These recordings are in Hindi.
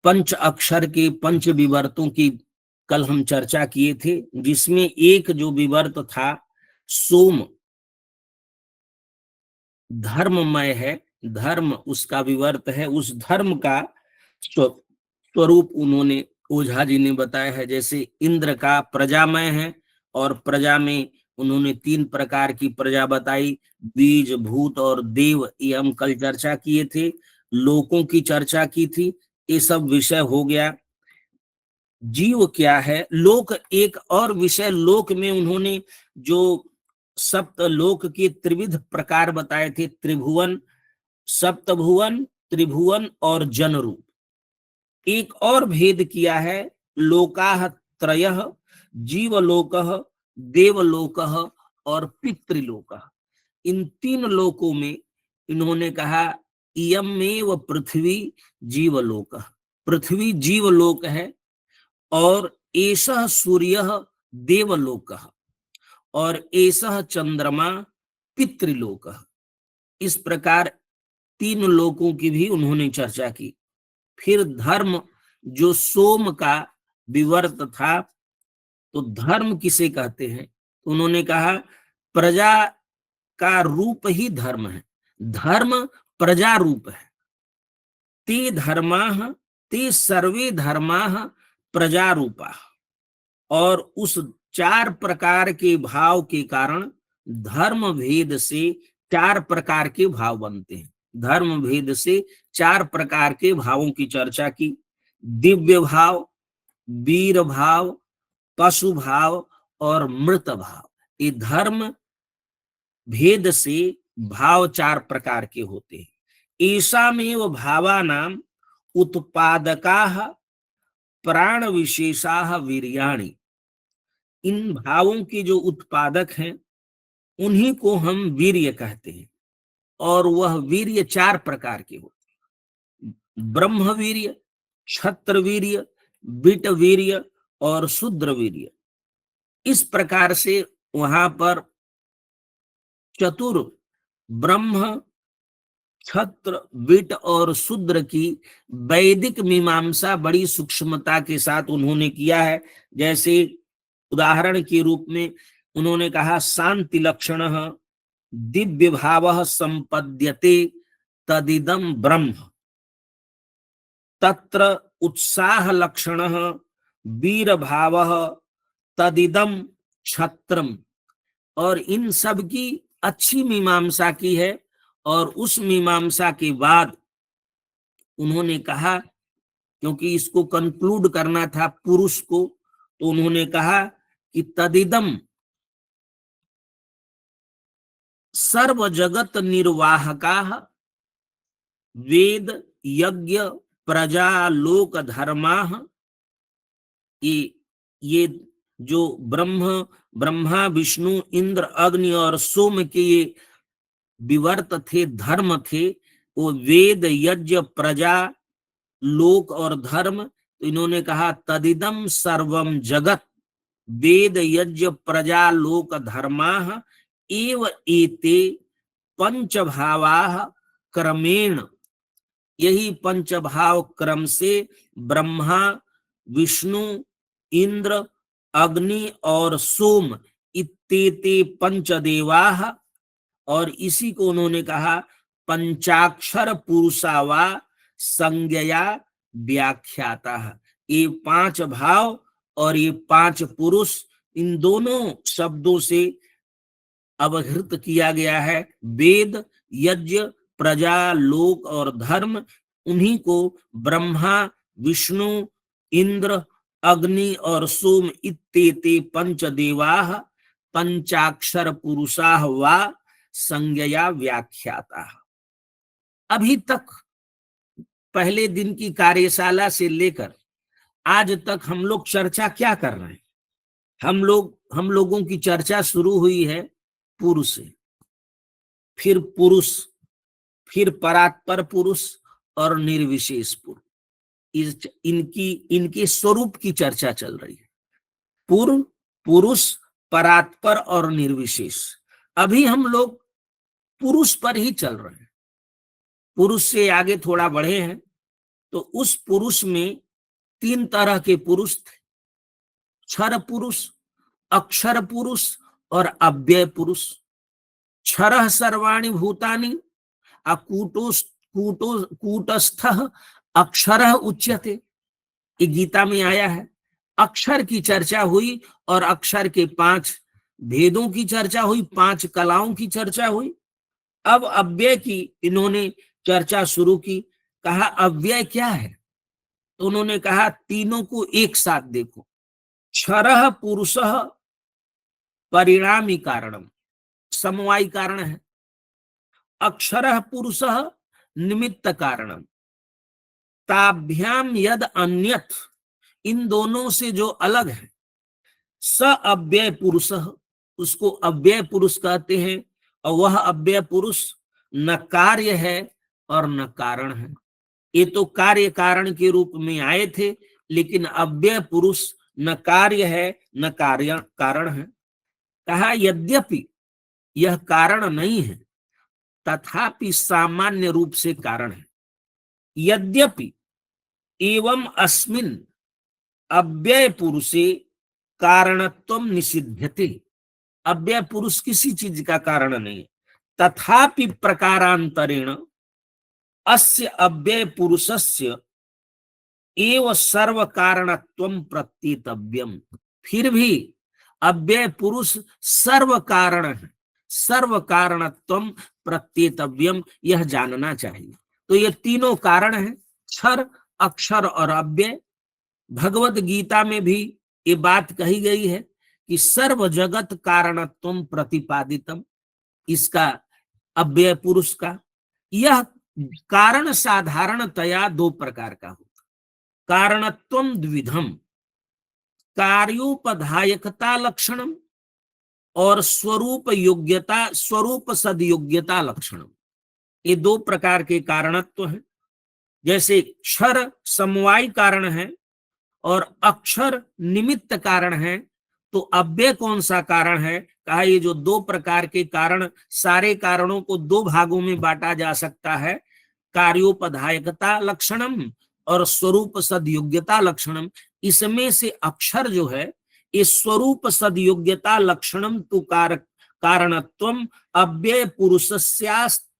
पंच अक्षर के पंच विवर्तों की कल हम चर्चा किए थे, जिसमें एक जो विवर्त था सोम, धर्ममय है, धर्म उसका विवर्त है। उस धर्म का स्वरूप उन्होंने, ओझा जी ने बताया है। जैसे इंद्र का प्रजामय है, और प्रजा में उन्होंने 3 प्रकार की प्रजा बताई, बीज, भूत और देव। ये हम कल चर्चा किए थे। लोकों की चर्चा की थी। ये सब विषय हो गया। जीव क्या है, लोक एक और विषय। लोक में उन्होंने जो सप्त लोक के त्रिविध प्रकार बताए थे, त्रिभुवन, सप्तभुवन, त्रिभुवन और जनरूप। एक और भेद किया है, लोकाः त्रयः, जीवलोकः, देवलोकः और पितृलोकः। इन 3 लोकों में इन्होंने कहा इयमेव पृथ्वी जीवलोकः, पृथ्वी जीवलोक है, और एषः सूर्यः देवलोकः, और एषः चंद्रमा पितृलोकः। इस प्रकार 3 लोकों की भी उन्होंने चर्चा की। फिर धर्म, जो सोम का विवर्त था, तो धर्म किसे कहते हैं? तो उन्होंने कहा प्रजा का रूप ही धर्म है, धर्म प्रजा रूप है। ते धर्माः, ते सर्वे धर्माः प्रजा रूपा। और उस 4 प्रकार के भाव के कारण धर्म भेद से 4 प्रकार के भाव बनते हैं। धर्म भेद से 4 प्रकार के भावों की चर्चा की। दिव्य भाव, वीर भाव, पशु भाव और मृत भाव। ये धर्म भेद से भाव 4 प्रकार के होते हैं। ऐसामेव भावानाम उत्पादकाः प्राण विशेषाः वीर्याणि। इन भावों के जो उत्पादक हैं, उन्हीं को हम वीर्य कहते हैं। और वह वीर्य 4 प्रकार के होते हैं, ब्रह्म वीर्य, क्षत्र वीर्य, विट वीर्य और शूद्र वीर्य। इस प्रकार से वहां पर चतुर ब्रह्म, क्षत्र, विट और शूद्र की वैदिक मीमांसा बड़ी सूक्ष्मता के साथ उन्होंने किया है। जैसे उदाहरण के रूप में उन्होंने कहा शांति लक्षण दिव्य भाव संपद्यते तदिदम ब्रह्म, तत्र उत्साह लक्षण वीर भाव तदिदम क्षत्रम। और इन सब की अच्छी मीमांसा की है। और उस मीमांसा के बाद उन्होंने कहा, क्योंकि इसको कंक्लूड करना था पुरुष को, तो उन्होंने कहा कि तदिदम सर्व जगत निर्वाहकाः वेद यज्ञ प्रजा लोक धर्माः। ये जो ब्रह्मा विष्णु इंद्र अग्नि और सोम के ये विवर्त थे, धर्म थे, वो वेद यज्ञ प्रजा लोक और धर्म। तो इन्होंने कहा तदिदम सर्वम जगत वेद यज्ञ प्रजा लोक धर्माः एव एते पंचभावाः क्रमेण। यही पंचभाव क्रम से ब्रह्मा विष्णु इंद्र अग्नि और सोम इत्येते पंचदेवाः। और इसी को उन्होंने कहा पंचाक्षर पुरुषावा संज्ञया व्याख्याता। ये 5 भाव और ये 5 पुरुष, इन दोनों शब्दों से अवहृत किया गया है। वेद यज्ञ प्रजा लोक और धर्म, उन्हीं को ब्रह्मा विष्णु इंद्र अग्नि और सोम इत्येते पंचदेवाः पंचाक्षर पुरुषाः वा संज्ञया व्याख्याता। अभी तक पहले दिन की कार्यशाला से लेकर आज तक हम लोग चर्चा क्या कर रहे हैं? हम लोगों की चर्चा शुरू हुई है पुरुष से, फिर पुरुष, फिर परात्पर पुरुष और निर्विशेष पुरुष। इनके स्वरूप की चर्चा चल रही है। पूर्व, पुरुष, परात्पर और निर्विशेष। अभी हम लोग पुरुष पर ही चल रहे हैं। पुरुष से आगे थोड़ा बढ़े हैं, तो उस पुरुष में 3 तरह के पुरुष थे, क्षर पुरुष, अक्षर पुरुष और अव्यय पुरुष। क्षरः सर्वाणि भूतानि कूटस्थः अक्षरः उच्यते, ये गीता में आया है। अक्षर की चर्चा हुई और अक्षर के 5 भेदों की चर्चा हुई, 5 कलाओं की चर्चा हुई। अब अव्यय की इन्होंने चर्चा शुरू की। कहा अव्यय क्या है? तो उन्होंने कहा तीनों को एक साथ देखो। क्षरः पुरुषः परिणामी कारणम, समवायी कारण है। अक्षरः पुरुषः निमित्त कारणम। ताभ्याम यद अन्यथ, इन दोनों से जो अलग है, स अव्यय पुरुष, उसको अव्यय पुरुष कहते हैं। और वह अव्यय पुरुष न कार्य है और न कारण है। ये तो कार्य कारण के रूप में आए थे, लेकिन अव्यय पुरुष न कार्य है न कार्य कारण है। कहा यद्यपि यह कारण नहीं है, तथापि सामान्य रूप से कारण है। यद्यपि एवं अस्मिन् अव्यय पुरुषे कारणत्वम निषिध्यते, अव्यय पुरुष किसी चीज का कारण नहीं है। तथापि प्रकारांतरेण अस्य अव्यय पुरुषस्य एव सर्व कारणत्वम प्रत्येतव्यम, फिर भी अव्यय पुरुष सर्व कारण है, सर्व कारणत्वम प्रत्येतव्यम, यह जानना चाहिए। तो ये तीनों कारण हैं, क्षर, अक्षर और अव्यय। भगवत गीता में भी ये बात कही गई है कि सर्व जगत कारणत्वम प्रतिपादितम, इसका अव्यय पुरुष का। यह कारण साधारणतया 2 प्रकार का होता। कारणत्वम द्विधम, कार्योपधायकता लक्षणम और स्वरूप योग्यता, स्वरूप सदयोग्यता लक्षणम, ये 2 प्रकार के कारणत्व हैं। जैसे क्षर समवाय कारण है और अक्षर निमित्त कारण है, तो अव्यय कौन सा कारण है? कहा ये जो 2 प्रकार के कारण, सारे कारणों को 2 भागों में बांटा जा सकता है, कार्योपधायकता लक्षणम और स्वरूप सदयोग्यता लक्षणम। इसमें से अक्षर जो है, ये स्वरूप सदयोग्यता लक्षणम तो कारणत्वम अव्यय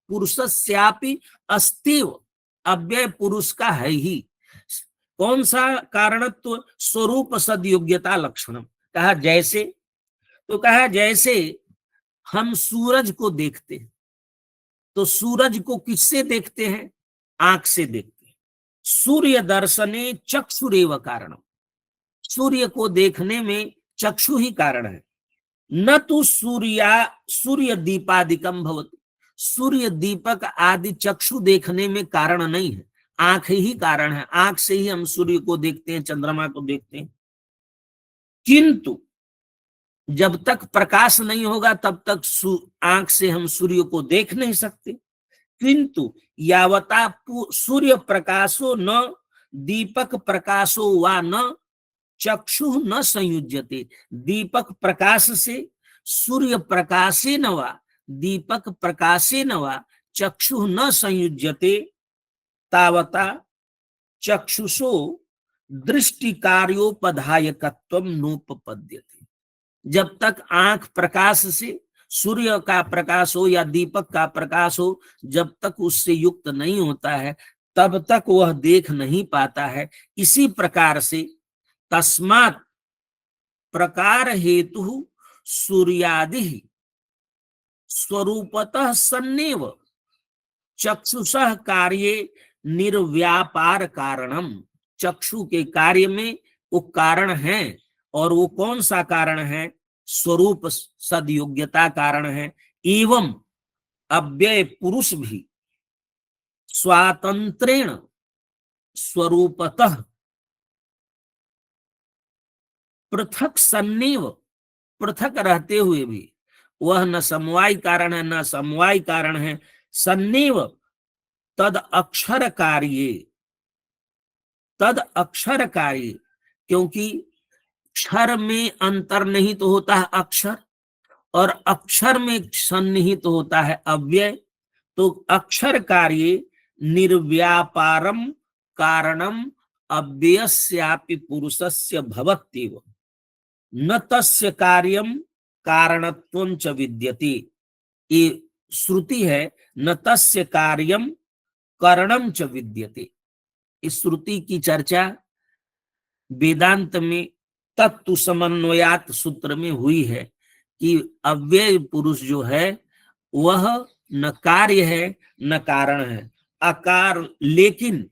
पुरुषस्यापि अस्तिव, अव्यय पुरुष का है ही। कौन सा कारणत्व? स्वरूप सदयोग्यता लक्षणम। कहा जैसे, तो कहा जैसे हम सूरज को देखते हैं, तो सूरज को किससे देखते हैं? आंख से देखते हैं। सूर्य दर्शने चक्षुरेव कारणम, सूर्य को देखने में चक्षु ही कारण है। न तो सूर्य दीपादिकम भवति, सूर्य दीपक आदि चक्षु देखने में कारण नहीं है, आंख ही कारण है। आंख से ही हम सूर्य को देखते हैं, चंद्रमा को देखते हैं। किंतु जब तक प्रकाश नहीं होगा तब तक आंख से हम सूर्य को देख नहीं सकते। किंतु यावता सूर्य प्रकाशो न दीपक प्रकाशो वा न चक्षु न संयुज्यते, दीपक प्रकाश से, सूर्य प्रकाशे न वा दीपक प्रकाशे न वा चक्षु न संयुज्यते, तावता चक्षुषो दृष्टि कार्योपधायकत्वम नोपपद्यते। जब तक आंख प्रकाश से, सूर्य का प्रकाश हो या दीपक का प्रकाश हो, जब तक उससे युक्त नहीं होता है तब तक वह देख नहीं पाता है। इसी प्रकार से तस्मात् प्रकार हेतु सूर्यादि स्वरूपतः सन्नेव चक्षुषः कार्ये निर्व्यापार कारणम, चक्षु के कार्य में वो कारण है। और वो कौन सा कारण है? स्वरूप सदयोग्यता कारण है। एवं अव्यय पुरुष भी स्वातंत्रेण स्वरूपतः पृथक सन्नेव, पृथक रहते हुए भी वह न समवाय कारण है न समवाय कारण है। सन्नेव तद अक्षर कार्ये, तद अक्षर कार्य, क्योंकि क्षर में अंतर्निहित तो होता है अक्षर, और अक्षर में सन्निहित तो होता है अव्यय। तो अक्षर कार्य निर्व्यापारम कारणम अव्ययस्यापि पुरुषस्य भवत्येव न तस्य कार्यम कारणत्वं च विद्यते। ये श्रुति है, न तस्य कार्यम करणम च विद्यते। इस श्रुति की चर्चा वेदांत में तत्व समन्वयात सूत्र में हुई है कि अव्यय पुरुष जो है वह न कार्य है न कारण है, अकार, लेकिन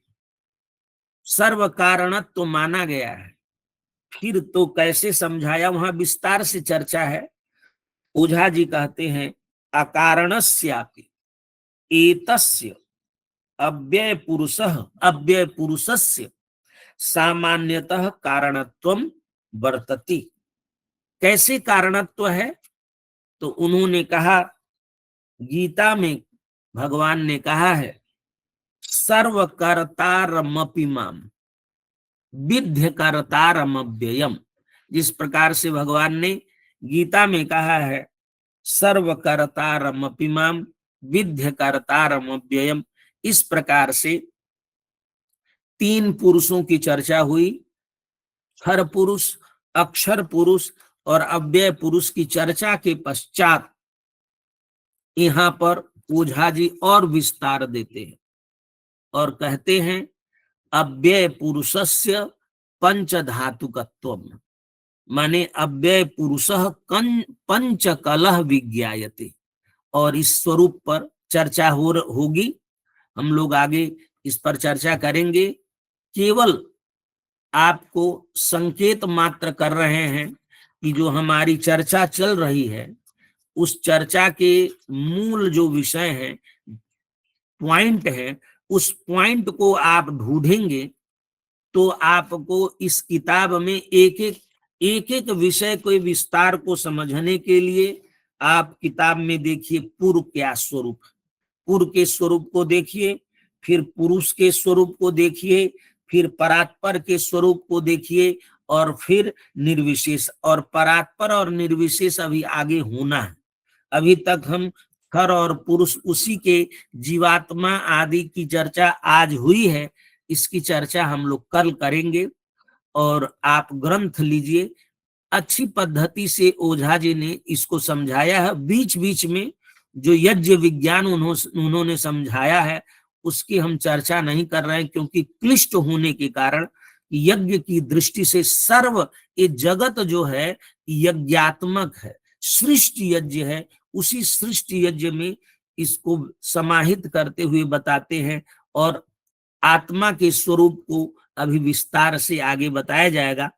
सर्व कारणत्व तो माना गया है। फिर तो कैसे समझाया, वहां विस्तार से चर्चा है। ओझा जी कहते हैं अकारणस्यापि एतस्य अव्यय पुरुषस्य सामान्यतः कारणत्वम वर्तति। कैसे कारणत्व है? तो उन्होंने कहा, गीता में भगवान ने कहा है सर्वकर्तारमपि माम विद्य कर्तारमव्ययम। जिस प्रकार से भगवान ने गीता में कहा है सर्वकर्तारमपि माम विद्य कर्तारमव्ययम, इस प्रकार से तीन पुरुषों की चर्चा हुई। क्षर पुरुष, अक्षर पुरुष और अव्यय पुरुष की चर्चा के पश्चात यहाँ पर ओझा जी और विस्तार देते हैं और कहते हैं अव्यय पुरुषस्य पंचधातुकत्वम, माने अव्यय पुरुषः पंचकलह विज्ञायते। और इस स्वरूप पर चर्चा होगी, हम लोग आगे इस पर चर्चा करेंगे। केवल आपको संकेत मात्र कर रहे हैं कि जो हमारी चर्चा चल रही है उस चर्चा के मूल जो विषय है, पॉइंट है, उस पॉइंट को आप ढूंढेंगे तो आपको इस किताब में एक एक विषय को विस्तार को समझने के लिए आप किताब में देखिए पूर्व क्या स्वरूप, पूर्व के स्वरूप को देखिए, फिर पुरुष के स्वरूप को देखिए, फिर परात्पर के स्वरूप को देखिए और फिर निर्विशेष। और परात्पर और निर्विशेष अभी आगे होना है। अभी तक हम खर और पुरुष उसी के जीवात्मा आदि की चर्चा आज हुई है, इसकी चर्चा हम लोग कल करेंगे। और आप ग्रंथ लीजिए, अच्छी पद्धति से ओझा जी ने इसको समझाया है। बीच बीच में जो यज्ञ विज्ञान उन्होंने समझाया है उसकी हम चर्चा नहीं कर रहे हैं, क्योंकि क्लिष्ट होने के कारण यज्ञ की दृष्टि से सर्व ये जगत जो है यज्ञात्मक है, सृष्टि यज्ञ है। उसी सृष्टि यज्ञ में इसको समाहित करते हुए बताते हैं और आत्मा के स्वरूप को अभी विस्तार से आगे बताया जाएगा।